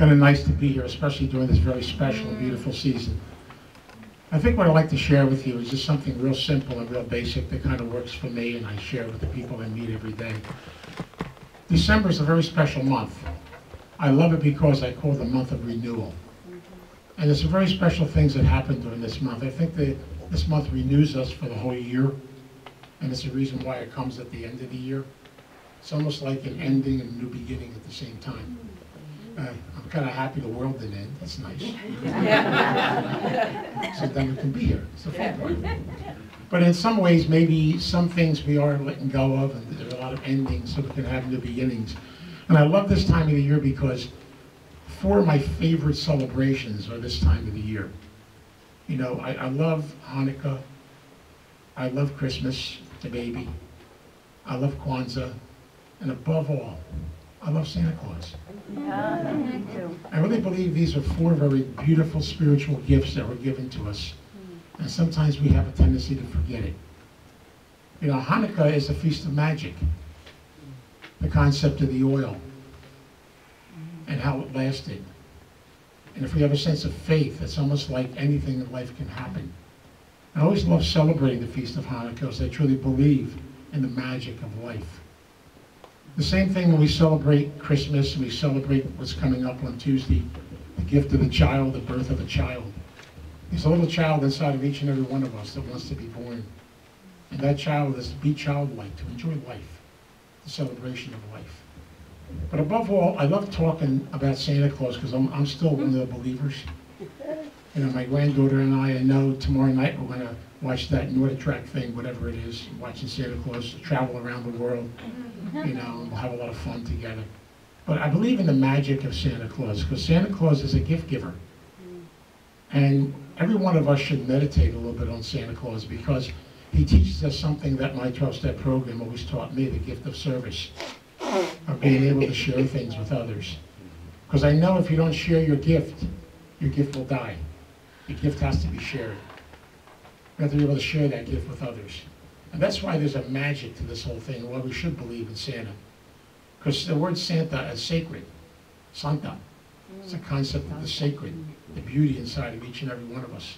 kind of nice to be here, especially during this very special and beautiful season. I think what I'd like to share with you is just something real simple and real basic that kind of works for me, and I share with the people I meet every day. December is a very special month. I love it because I call it the month of renewal. And there's some very special things that happen during this month. I think that this month renews us for the whole year, and it's the reason why it comes at the end of the year. It's almost like an ending and a new beginning at the same time. I'm kind of happy the world didn't end. That's nice. So then we can be here. It's the fun part. But in some ways, maybe some things we are letting go of, and there's a lot of endings so we can have new beginnings. And I love this time of the year because 4 of my favorite celebrations are this time of the year. You know, I love Hanukkah. I love Christmas, the baby. I love Kwanzaa. And above all, I love Santa Claus. Yeah, me too. I really believe these are 4 very beautiful spiritual gifts that were given to us. And sometimes we have a tendency to forget it. You know, Hanukkah is the Feast of Magic. The concept of the oil and how it lasted. And if we have a sense of faith, it's almost like anything in life can happen. I always love celebrating the Feast of Hanukkah because I truly believe in the magic of life. The same thing when we celebrate Christmas and we celebrate what's coming up on Tuesday, the gift of the child, the birth of a child. There's a little child inside of each and every one of us that wants to be born. And that child is to be childlike, to enjoy life, the celebration of life. But above all, I love talking about Santa Claus because I'm still one of the believers. You know, my granddaughter and I know tomorrow night we're going to watch that NordTrack thing, whatever it is, watching Santa Claus travel around the world. You know, and we'll have a lot of fun together. But I believe in the magic of Santa Claus because Santa Claus is a gift giver. And every one of us should meditate a little bit on Santa Claus because he teaches us something that my 12-step program always taught me, the gift of service, of being able to share things with others. Because I know if you don't share your gift will die. The gift has to be shared. You have to be able to share that gift with others. And that's why there's a magic to this whole thing, why we should believe in Santa. Because the word Santa is sacred. Santa. It's a concept of the sacred, the beauty inside of each and every one of us.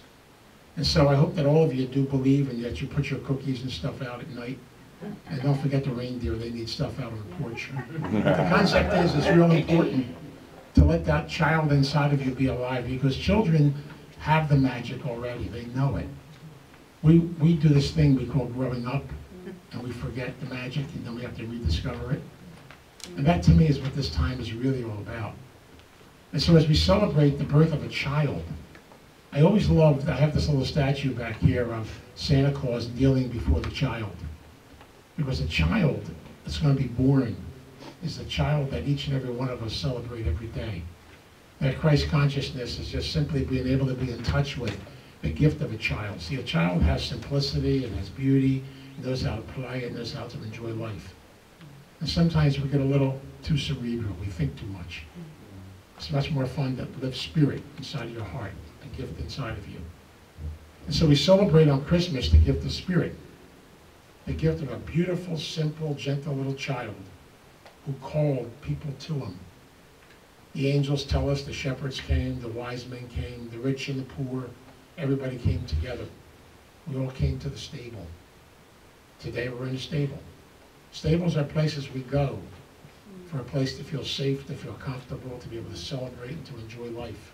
And so I hope that all of you do believe and that you put your cookies and stuff out at night. And don't forget the reindeer, they need stuff out on the porch. The concept is it's really important to let that child inside of you be alive because children have the magic already, they know it. We do this thing we call growing up, and we forget the magic, and then we have to rediscover it. And that to me is what this time is really all about. And so as we celebrate the birth of a child, I always loved, I have this little statue back here of Santa Claus kneeling before the child. Because the child that's going to be born is the child that each and every one of us celebrate every day. That Christ consciousness is just simply being able to be in touch with the gift of a child. See, a child has simplicity and has beauty, knows how to play, and knows how to enjoy life. And sometimes we get a little too cerebral, we think too much. It's much more fun to live spirit inside of your heart, a gift inside of you. And so we celebrate on Christmas the gift of spirit, the gift of a beautiful, simple, gentle little child who called people to him. The angels tell us the shepherds came, the wise men came, the rich and the poor, everybody came together. We all came to the stable. Today we're in a stable. Stables are places we go for a place to feel safe, to feel comfortable, to be able to celebrate and to enjoy life.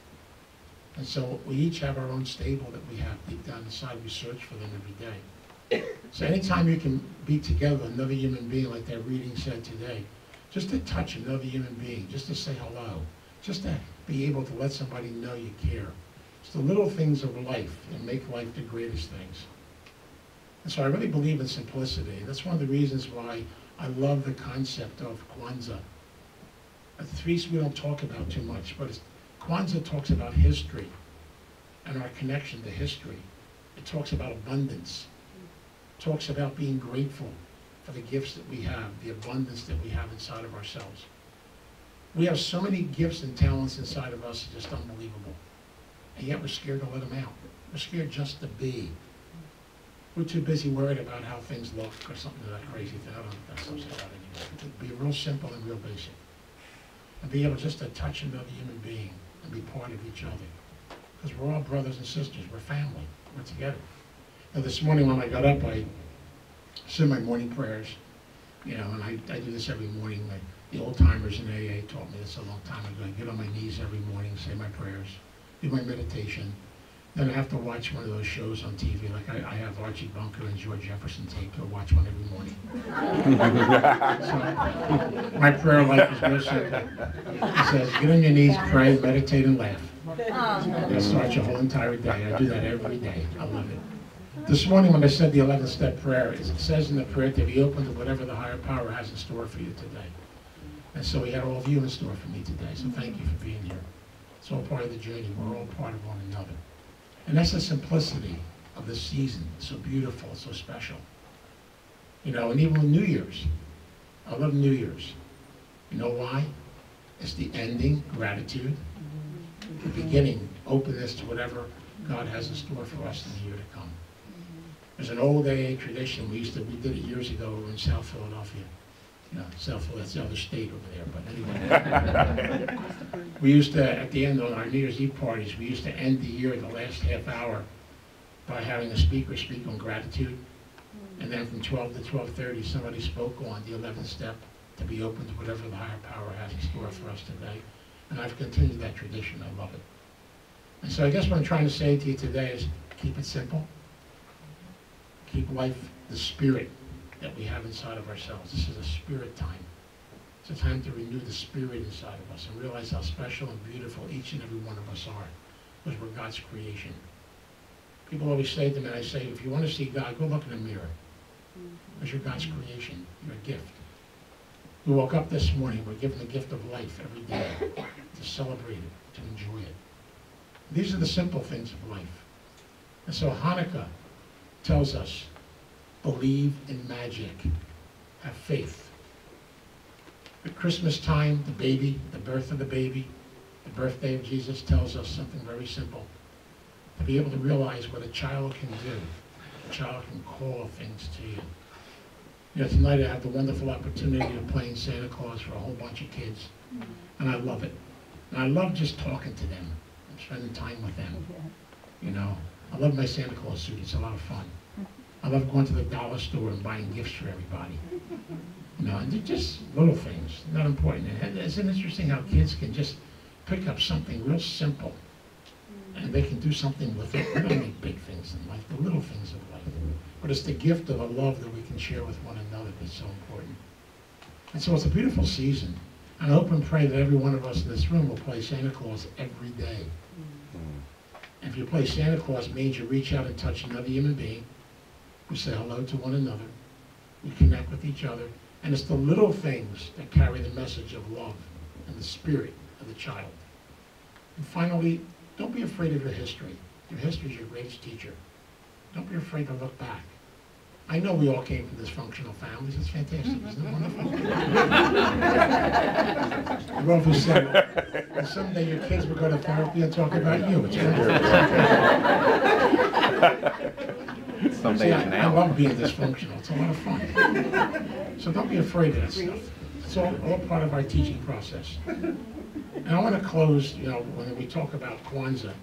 And so we each have our own stable that we have deep down inside. We search for them every day. So anytime you can be together with another human being, like that reading said today, just to touch another human being, just to say hello, just to be able to let somebody know you care. It's the little things of life that make life the greatest things. And so I really believe in simplicity. That's one of the reasons why I love the concept of Kwanzaa. A feast we don't talk about too much, but Kwanzaa talks about history and our connection to history. It talks about abundance. It talks about being grateful for the gifts that we have, the abundance that we have inside of ourselves. We have so many gifts and talents inside of us, it's just unbelievable. And yet we're scared to let them out. We're scared just to be. We're too busy worried about how things look or something of that crazy thing. I don't know if that stuff's about anymore. It'd be real simple and real basic. and be able just to touch another human being and be part of each other. Because we're all brothers and sisters, we're family, we're together. Now this morning when I got up, I said my morning prayers, you know, and I do this every morning. The old timers in AA taught me this a long time ago. I get on my knees every morning, say my prayers, do my meditation. Then I have to watch one of those shows on TV, like I have Archie Bunker and George Jefferson tape. I'll watch one every morning. So my prayer life is real simple. It says, get on your knees, pray, meditate, and laugh. That starts your whole entire day. I do that every day. I love it. This morning when I said the 11th-step prayer, it says in the prayer to be open to whatever the higher power has in store for you today. And so he had all of you in store for me today. So thank you for being here. It's all part of the journey. We're all part of one another. And that's the simplicity of this season. It's so beautiful, so special. You know, and even with New Year's. I love New Year's. You know why? It's the ending, gratitude. The beginning, openness to whatever God has in store for us in the year to come. There's an old AA tradition. We did it years ago. We were in South Philadelphia. You know, South Philadelphia, that's the other state over there, but anyway. We used to, at the end of our New Year's Eve parties, we used to end the year, the last half hour, by having a speaker speak on gratitude. And then from 12 to 12:30, somebody spoke on the 11th step, to be open to whatever the higher power has in store for us today. And I've continued that tradition. I love it. And so I guess what I'm trying to say to you today is keep it simple. Keep life, the spirit that we have inside of ourselves. This is a spirit time. It's a time to renew the spirit inside of us and realize how special and beautiful each and every one of us are, because we're God's creation. People always say to me, I say, if you want to see God, go look in the mirror. Because you're God's creation. You're a gift. We woke up this morning, we're given the gift of life every day, to celebrate it, to enjoy it. These are the simple things of life. And so Hanukkah tells us, believe in magic, have faith. At Christmas time, the baby, the birth of the baby, the birthday of Jesus tells us something very simple. To be able to realize what a child can do. A child can call things to you. You know, tonight I have the wonderful opportunity of playing Santa Claus for a whole bunch of kids. And I love it. And I love just talking to them and spending time with them. You know, I love my Santa Claus suit. It's a lot of fun. I love going to the dollar store and buying gifts for everybody. You know, and they're just little things, not important. And isn't it interesting how kids can just pick up something real simple and they can do something with it. We don't need big things in life, the little things of life. But it's the gift of a love that we can share with one another that's so important. And so it's a beautiful season. And I hope and pray that every one of us in this room will play Santa Claus every day. And if you play Santa Claus, it means you reach out and touch another human being. We say hello to one another. We connect with each other. And it's the little things that carry the message of love and the spirit of the child. And finally, don't be afraid of your history. Your history is your greatest teacher. Don't be afraid to look back. I know we all came from dysfunctional families. It's fantastic. Isn't it wonderful? I've often said, well, someday your kids will go to therapy and talk about you. It's wonderful. Someday I love being dysfunctional. It's a lot of fun. So don't be afraid of that stuff. It's all part of our teaching process. And I want to close, you know, when we talk about Kwanzaa,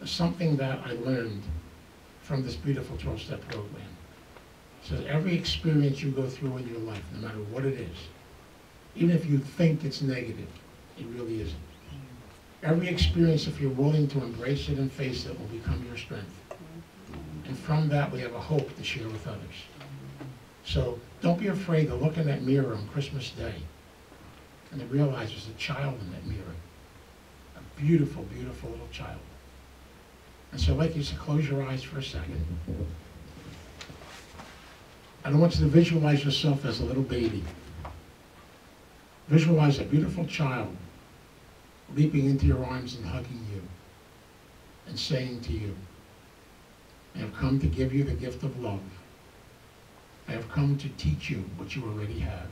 something that I learned from this beautiful 12-step program. So every experience you go through in your life, no matter what it is, even if you think it's negative, it really isn't. Every experience, if you're willing to embrace it and face it, will become your strength. And from that, we have a hope to share with others. So don't be afraid to look in that mirror on Christmas Day and to realize there's a child in that mirror. A beautiful, beautiful little child. And so I'd like you to close your eyes for a second. I want you to visualize yourself as a little baby. Visualize a beautiful child leaping into your arms and hugging you and saying to you, I have come to give you the gift of love. I have come to teach you what you already have.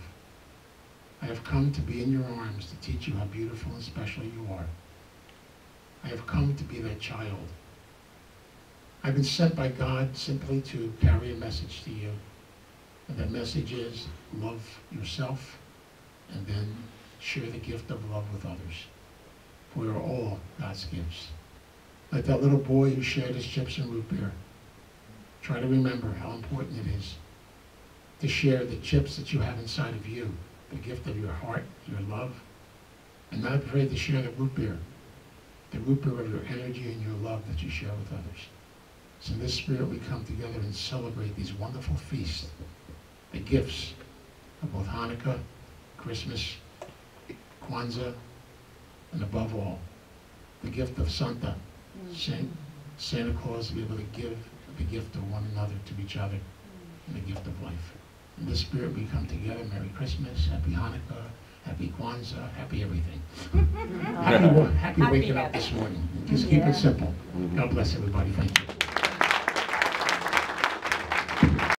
I have come to be in your arms to teach you how beautiful and special you are. I have come to be that child. I've been sent by God simply to carry a message to you. And that message is love yourself and then share the gift of love with others. For we are all God's gifts. Like that little boy who shared his chips and root beer. Try to remember how important it is to share the chips that you have inside of you, the gift of your heart, your love, and not afraid to share the root beer of your energy and your love that you share with others. So in this spirit we come together and celebrate these wonderful feasts, the gifts of both Hanukkah, Christmas, Kwanzaa, and above all, the gift of Santa, Santa Claus, to be able to give the gift of one another to each other, and the gift of life. In this spirit we come together. Merry Christmas, Happy Hanukkah, Happy Kwanzaa, Happy everything. Happy waking up this morning. Just keep it simple. God bless everybody. Thank you.